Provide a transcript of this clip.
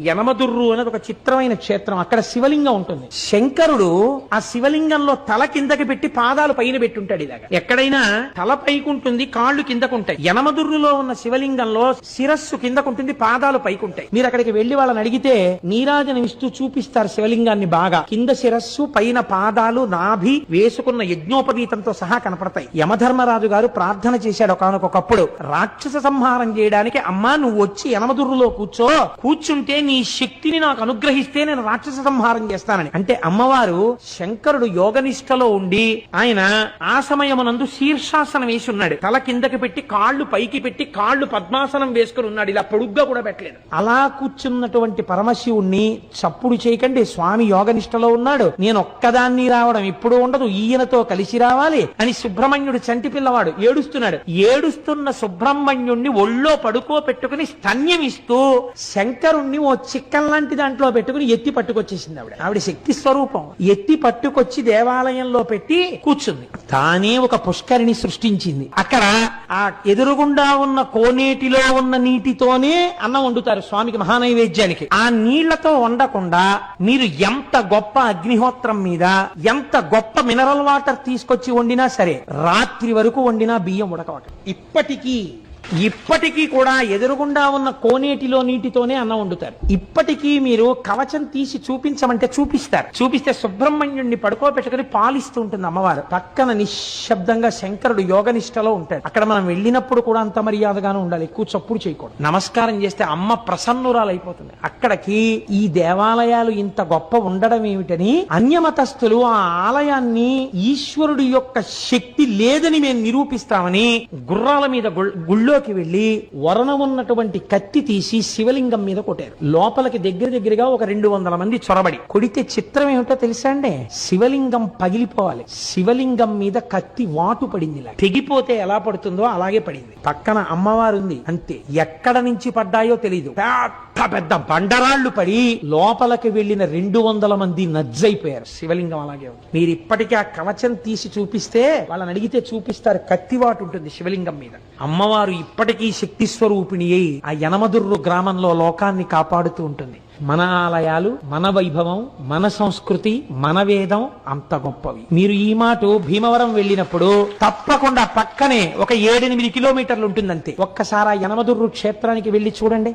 యనమదుర్రు అనేది ఒక చిత్రమైన క్షేత్రం. అక్కడ శివలింగం ఉంటుంది. శంకరుడు ఆ శివలింగంలో తల కిందకి పెట్టి పాదాలు పైన పెట్టుంటాడు. ఇలాగా ఎక్కడైనా తల పైకుంటుంది, కాళ్ళు కిందకుంటాయి. యనమదుర్రులో ఉన్న శివలింగంలో శిరస్సు కిందకుంటుంది, పాదాలు పైకుంటాయి. మీరు అక్కడికి వెళ్లి వాళ్ళని అడిగితే నీరాజనం ఇస్తూ చూపిస్తారు శివలింగాన్ని. బాగా కింద శిరస్సు, పైన పాదాలు, నాభి, వేసుకున్న యజ్ఞోపవీతంతో సహా కనపడతాయి. యమధర్మరాజు గారు ప్రార్థన చేశాడు ఒకానొకప్పుడు, రాక్షస సంహారం చేయడానికి అమ్మా నువ్వు వచ్చి యనమదుర్రులో కూర్చుంటే నీ శక్తిని నాకు అనుగ్రహిస్తే నేను రాక్షస సంహారం చేస్తానని. అంటే అమ్మవారు శంకరుడు యోగనిష్టలో ఉండి ఆయన ఆ సమయమునందు శీర్షాసనం వేసి ఉన్నాడు. తల కిందకి పెట్టి కాళ్ళు పైకి పెట్టి కాళ్ళు పద్మాసనం వేసుకుని ఉన్నాడు. ఇలా పొడుగ్గా కూడా పెట్టలేదు. అలా కూర్చున్నటువంటి పరమశివుణ్ణి చప్పుడు చేయకండి, స్వామి యోగనిష్టలో ఉన్నాడు, నేను ఒక్కదాన్ని రావడం ఇప్పుడు ఉండదు, ఈయనతో కలిసి రావాలి అని సుబ్రహ్మణ్యుడు చంటి పిల్లవాడు ఏడుస్తున్నాడు. ఏడుస్తున్న సుబ్రహ్మణ్యుణ్ణి ఒళ్ళో పడుకోపెట్టుకుని స్తన్యమిస్తూ శంకరుణ్ణి ఓ చిక్కం లాంటి దాంట్లో పెట్టుకుని ఎత్తి పట్టుకొచ్చేసింది ఆవిడ శక్తి స్వరూపం. ఎత్తి పట్టుకొచ్చి దేవాలయంలో పెట్టి కూర్చుంది. తానే ఒక పుష్కరిణి సృష్టించింది. అక్కడ ఆ ఎదురుగుండా ఉన్న కోనేటిలో ఉన్న నీటితోనే అన్నం వండుతారు స్వామికి మహానైవేద్యానికి. ఆ నీళ్లతో వండకుండా మీరు ఎంత గొప్ప అగ్నిహోత్రం మీద ఎంత గొప్ప మినరల్ వాటర్ తీసుకొచ్చి వండినా సరే రాత్రి వరకు వండినా బియ్యం ఉడకవట. ఇప్పటికీ కూడా ఎదురుగుండా ఉన్న కోనేటిలో నీటితోనే అన్నం వండుతారు. ఇప్పటికీ మీరు కవచం తీసి చూపించమంటే చూపిస్తే సుబ్రహ్మణ్యుడిని పడుకోబెట్టుకుని పాలిస్తూ ఉంటుంది అమ్మవారు. పక్కన నిశ్శబ్దంగా శంకరుడు యోగనిష్టలో ఉంటాడు. అక్కడ మనం వెళ్ళినప్పుడు కూడా అంత మర్యాదగానే ఉండాలి, ఎక్కువ చప్పుడు చేయకూడదు. నమస్కారం చేస్తే అమ్మ ప్రసన్నురాలైపోతుంది. అక్కడికి ఈ దేవాలయాలు ఇంత గొప్ప ఉండడం ఏమిటని అన్యమతస్థులు ఆ ఆలయాన్ని ఈశ్వరుడి యొక్క శక్తి లేదని మేము నిరూపిస్తామని గుర్రాల మీద గుళ్ళోకి వెళ్లి వరణం ఉన్నటువంటి కత్తి తీసి శివలింగం మీద కొట్టారు. లోపలికి దగ్గరగా ఒక 200 మంది చొరబడి కొడితే చిత్రం ఏమిటో తెలుసా అండి? శివలింగం పగిలిపోవాలి. శివలింగం మీద కత్తి వాటు పడింది. తెగిపోతే ఎలా పడుతుందో అలాగే పడింది. పక్కన అమ్మవారు ఉంది, అంతే. ఎక్కడ నుంచి పడ్డాయో తెలియదు. పెద్ద బండరాళ్లు పడి లోపలికి వెళ్లిన 200 మంది నజ్జైపోయారు. శివలింగం అలాగే ఉంది. మీరు ఇప్పటికీ ఆ కవచం తీసి చూపిస్తే వాళ్ళని అడిగితే చూపిస్తారు, కత్తివాటు ఉంటుంది శివలింగం మీద. అమ్మవారు ఇప్పటికీ శక్తి స్వరూపిణి అయి ఆ యనమదుర్రు గ్రామంలో లోకాన్ని కాపాడుతూ ఉంటుంది. మన ఆలయాలు, మన వైభవం, మన సంస్కృతి, మన వేదం అంత గొప్పవి. మీరు ఈ మాట భీమవరం వెళ్ళినప్పుడు తప్పకుండా పక్కనే ఒక 7-8 కిలోమీటర్లు ఉంటుందంతే. ఒక్కసారి ఆ యనమదుర్రు క్షేత్రానికి వెళ్లి చూడండి.